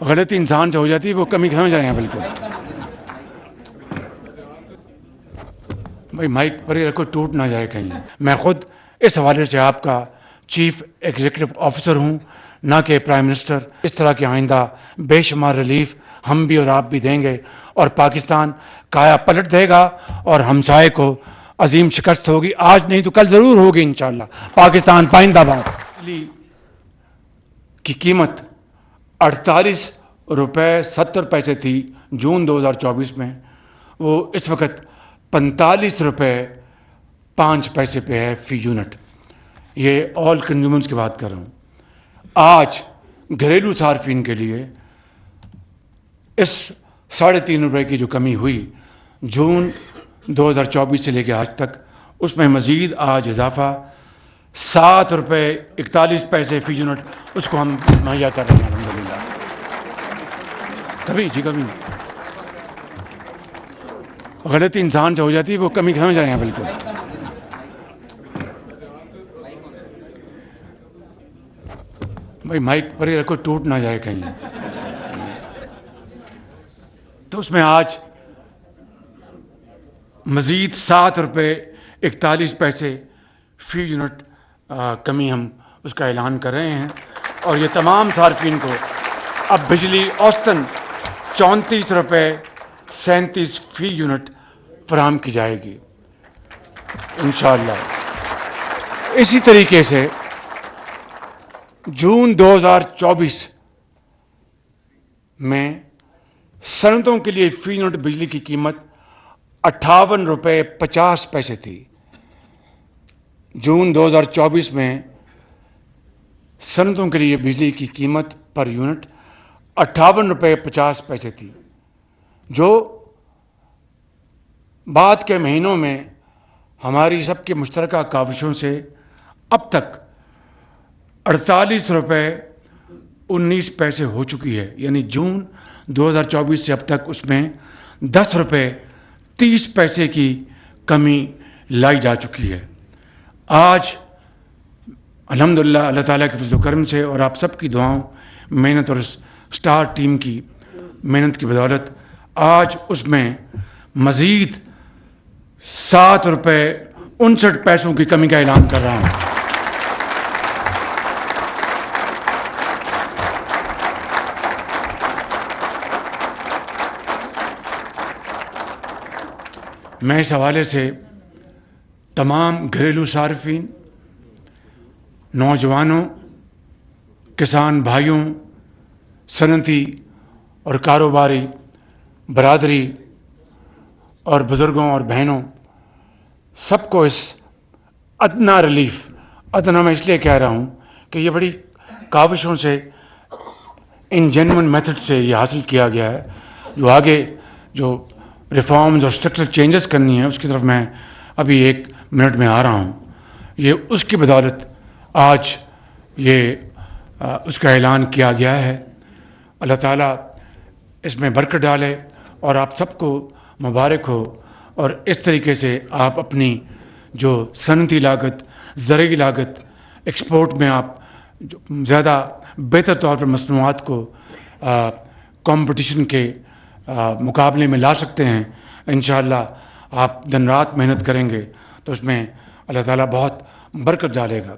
غلطی انسان سے ہو جاتی ہے، وہ کمی سمجھ رہے ہیں بالکل. بھائی مائک پر ہی رکھو، ٹوٹ نہ جائے کہیں. میں خود اس حوالے سے آپ کا چیف ایگزیکٹو آفیسر ہوں، نہ کہ پرائم منسٹر. اس طرح کے آئندہ بے شمار ریلیف ہم بھی اور آپ بھی دیں گے، اور پاکستان کایا پلٹ دے گا، اور ہمسائے کو عظیم شکست ہوگی. آج نہیں تو کل ضرور ہوگی انشاءاللہ. پاکستان پائندہ باد. بجلی کی قیمت 48 روپے 70 پیسے تھی جون 2024 میں، وہ اس وقت 45 روپے 5 پیسے پہ ہے فی یونٹ. یہ آل کنزیومرز کی بات کر رہا ہوں. آج گھریلو صارفین کے لیے اس 3.5 روپے کی جو کمی ہوئی جون 2024 سے لے کے آج تک، اس میں مزید آج اضافہ 7 روپے 41 پیسے فی یونٹ اس کو ہم مہیا کر رہے ہیں الحمدللہ. کبھی غلطی انسان سے ہو جاتی ہے، وہ کمی سمجھ رہے ہیں بالکل. بھائی مائک پر ہی رکھو، ٹوٹ نہ جائے کہیں. تو اس میں آج مزید 7 روپے 41 پیسے فی یونٹ کمی ہم اس کا اعلان کر رہے ہیں، اور یہ تمام صارفین کو اب بجلی اوسطاً 34 روپے 37 فی یونٹ فراہم کی جائے گی انشاءاللہ. اسی طریقے سے جون 2024 میں صنعتوں کے لیے فی یونٹ بجلی کی قیمت 58 روپے 50 پیسے تھی. جون 2024 میں صنعتوں کے لیے بجلی کی قیمت پر یونٹ 58 روپے 50 پیسے تھی، جو بعد کے مہینوں میں ہماری سب کے مشترکہ کاوشوں سے اب تک 48 روپے 19 پیسے ہو چکی ہے. یعنی جون 2024 سے اب تک اس میں 10 روپے 30 پیسے کی کمی لائی جا چکی ہے. آج الحمدللہ اللہ تعالیٰ کے فضل و کرم سے اور آپ سب کی دعاؤں، محنت اور اسٹار ٹیم کی محنت کی بدولت آج اس میں مزید 7 روپے 59 پیسوں کی کمی کا اعلان کر رہا ہوں. میں اس حوالے سے تمام گھریلو صارفین، نوجوانوں، کسان بھائیوں، صنعتی اور کاروباری برادری اور بزرگوں اور بہنوں سب کو اس ادنا ریلیف، ادنا میں اس لیے کہہ رہا ہوں کہ یہ بڑی کاوشوں سے ان جینون میتھڈ سے یہ حاصل کیا گیا ہے. جو آگے جو ریفارمز اور اسٹرکچرل چینجز کرنی ہے اس کی طرف میں ابھی 1 منٹ میں آ رہا ہوں. یہ اس کی بدولت آج یہ اس کا اعلان کیا گیا ہے. اللہ تعالیٰ اس میں برکت ڈالے اور آپ سب کو مبارک ہو، اور اس طریقے سے آپ اپنی جو صنعتی لاگت، زرعی لاگت، ایکسپورٹ میں آپ جو زیادہ بہتر طور پر مصنوعات کو کمپٹیشن کے مقابلے میں لا سکتے ہیں. انشاءاللہ آپ دن رات محنت کریں گے تو اس میں اللہ تعالیٰ بہت برکت ڈالے گا.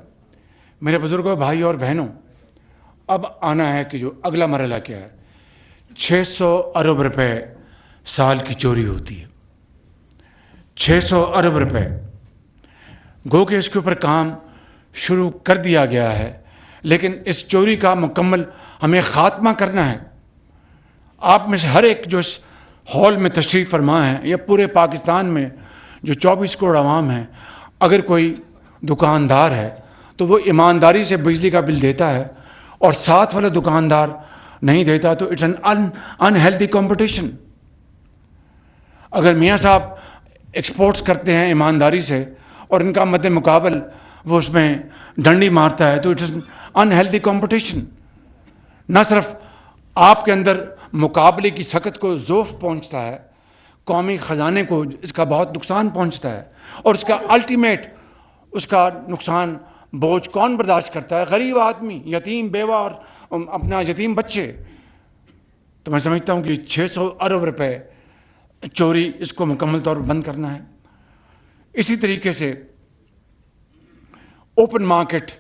میرے بزرگوں، بھائی اور بہنوں، اب آنا ہے کہ جو اگلا مرحلہ کیا ہے. 600 ارب روپے سال کی چوری ہوتی ہے. 600 ارب روپے، گو کہ اس کے اوپر کام شروع کر دیا گیا ہے، لیکن اس چوری کا مکمل ہمیں خاتمہ کرنا ہے. آپ میں سے ہر ایک جو اس ہال میں تشریف فرما ہے یا پورے پاکستان میں جو 24 کروڑ عوام ہیں، اگر کوئی دکاندار ہے تو وہ ایمانداری سے بجلی کا بل دیتا ہے، اور ساتھ والا دکاندار نہیں دیتا تو اٹس این انہیلدی کمپٹیشن. اگر میاں صاحب ایکسپورٹس کرتے ہیں ایمانداری سے اور ان کا مد مقابل وہ اس میں ڈنڈی مارتا ہے تو اٹس انہیلدی کمپٹیشن. نہ صرف آپ کے اندر مقابلے کی سخت کو ذوف پہنچتا ہے، قومی خزانے کو اس کا بہت نقصان پہنچتا ہے، اور اس کا الٹیمیٹ اس کا نقصان بوجھ کون برداشت کرتا ہے؟ غریب آدمی، یتیم بیوہ اور اپنا یتیم بچے. تو میں سمجھتا ہوں کہ 600 ارب روپے چوری اس کو مکمل طور پر بند کرنا ہے. اسی طریقے سے اوپن مارکیٹ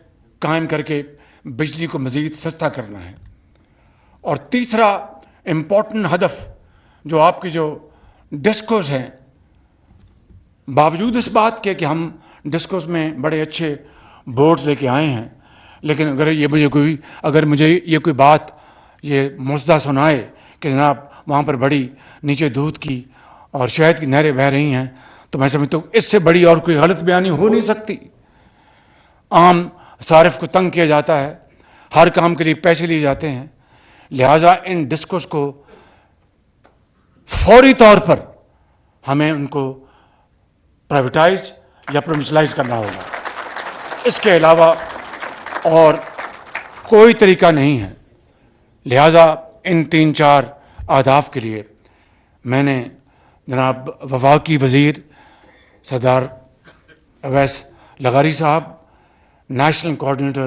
قائم کر کے بجلی کو مزید سستا کرنا ہے. اور تیسرا امپورٹنٹ ہدف جو آپ کے جو ڈسکوز ہیں، باوجود اس بات کے کہ ہم ڈسکوز میں بڑے اچھے بورڈز لے کے آئے ہیں، لیکن اگر مجھے یہ کوئی بات یہ مزدہ سنائے کہ جناب وہاں پر بڑی نیچے دودھ کی اور شہد کی نہریں بہہ رہی ہیں، تو میں سمجھتا ہوں اس سے بڑی اور کوئی غلط بیانی ہو نہیں سکتی. عام صارف کو تنگ کیا جاتا ہے، ہر کام کے لیے پیسے لیے جاتے ہیں، لہٰذا ان ڈسکوز کو فوری طور پر ہمیں ان کو پرائیویٹائز یا پروونشلائز کرنا ہوگا. اس کے علاوہ اور کوئی طریقہ نہیں ہے. لہٰذا ان 3-4 اہداف کے لیے میں نے جناب وفاقی وزیر سردار اویس لغاری Sahib, national coordinator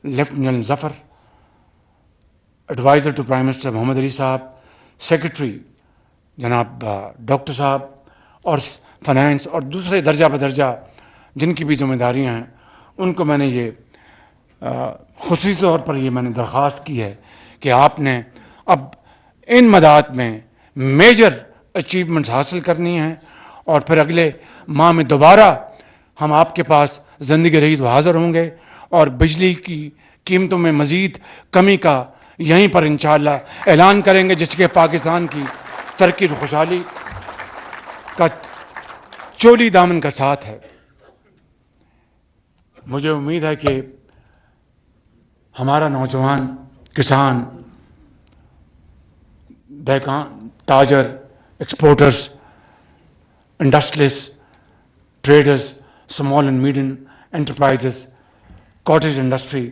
lieutenant general Zafar, adviser to prime minister Muhammad Ali Sahib, secretary جناب ڈاکٹر صاحب، اور فائنانس اور دوسرے درجہ بدرجہ جن کی بھی ذمہ داریاں ہیں، ان کو میں نے یہ خصوصی طور پر یہ میں نے درخواست کی ہے کہ آپ نے اب ان مدات میں میجر اچیومنٹس حاصل کرنی ہیں، اور پھر اگلے ماہ میں دوبارہ ہم آپ کے پاس زندگی رہی تو حاضر ہوں گے، اور بجلی کی قیمتوں میں مزید کمی کا یہیں پر انشاءاللہ اعلان کریں گے، جس کے پاکستان کی ترقی اور خوشحالی کا چولی دامن کا ساتھ ہے. مجھے امید ہے کہ ہمارا نوجوان کسان، دہقان، تاجر، exporters, industrialist, traders, small and medium enterprises, cottage industry,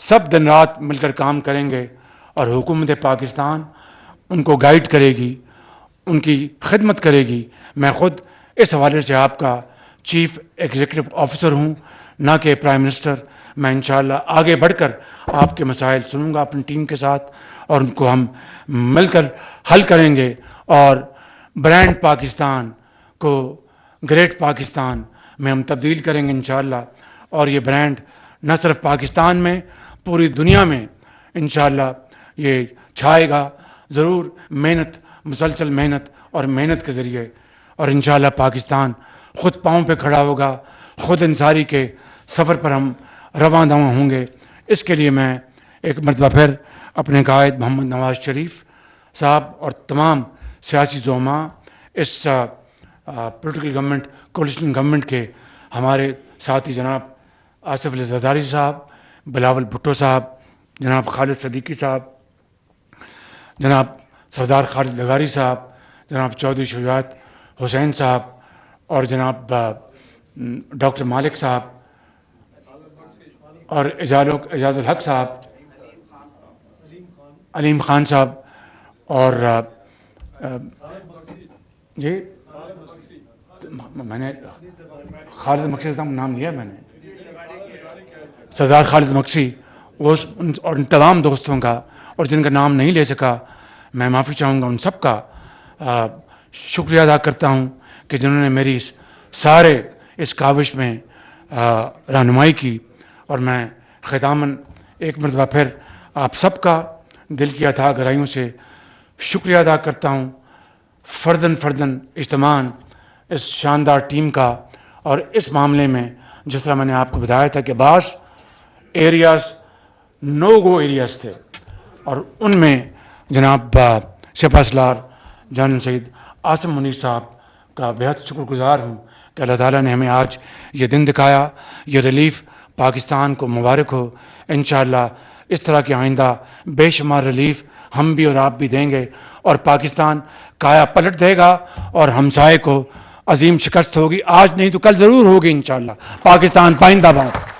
سب دن رات مل کر کام کریں گے، اور حکومت پاکستان ان کو گائیڈ کرے گی، ان کی خدمت کرے گی. میں خود اس حوالے سے آپ کا چیف ایگزیکٹو آفیسر ہوں، نہ کہ پرائم منسٹر. میں انشاءاللہ آگے بڑھ کر آپ کے مسائل سنوں گا اپنی ٹیم کے ساتھ، اور ان کو ہم مل کر حل کریں گے، اور برانڈ پاکستان کو گریٹ پاکستان میں ہم تبدیل کریں گے انشاءاللہ. اور یہ برانڈ نہ صرف پاکستان میں، پوری دنیا میں انشاءاللہ یہ چھائے گا ضرور. محنت، مسلسل محنت اور محنت کے ذریعے، اور انشاءاللہ پاکستان خود پاؤں پہ کھڑا ہوگا، خود انصاری کے سفر پر ہم رواں دواں ہوں گے. اس کے لیے میں ایک مرتبہ پھر اپنے قائد محمد نواز شریف صاحب اور تمام سیاسی زعماء، اس پولیٹیکل گورنمنٹ، کولیشن گورنمنٹ کے ہمارے ساتھی جناب آصف علی زرداری صاحب، بلاول بھٹو صاحب، جناب خالد صدیقی صاحب، جناب سردار خالد لغاری صاحب، جناب چودھری شجاعت حسین صاحب، اور جناب ڈاکٹر مالک صاحب، اور اعجاز الحق صاحب، علیم خان صاحب، اور جی میں نے خالد مکسی صاحب کا نام لیا، میں نے سردار خالد مکسی، اور ان تمام دوستوں کا، اور جن کا نام نہیں لے سکا میں معافی چاہوں گا. ان سب کا شکریہ ادا کرتا ہوں کہ جنہوں نے میری سارے اس کاوش میں رہنمائی کی. اور میں ختاماً ایک مرتبہ پھر آپ سب کا دل کی اتھاہ گہرائیوں سے شکریہ ادا کرتا ہوں، فرداً اجتماعاً اس شاندار ٹیم کا. اور اس معاملے میں جس طرح میں نے آپ کو بتایا تھا کہ بعض ایریاز نو گو ایریاز تھے، اور ان میں جناب سپہ سالار جنرل سید عاصم منیر صاحب کا بہت شکر گزار ہوں کہ اللہ تعالیٰ نے ہمیں آج یہ دن دکھایا. یہ ریلیف پاکستان کو مبارک ہو. انشاءاللہ اس طرح کے آئندہ بے شمار ریلیف ہم بھی اور آپ بھی دیں گے، اور پاکستان کایا پلٹ دے گا، اور ہمسائے کو عظیم شکست ہوگی. آج نہیں تو کل ضرور ہوگی انشاءاللہ. پاکستان پائندہ باد.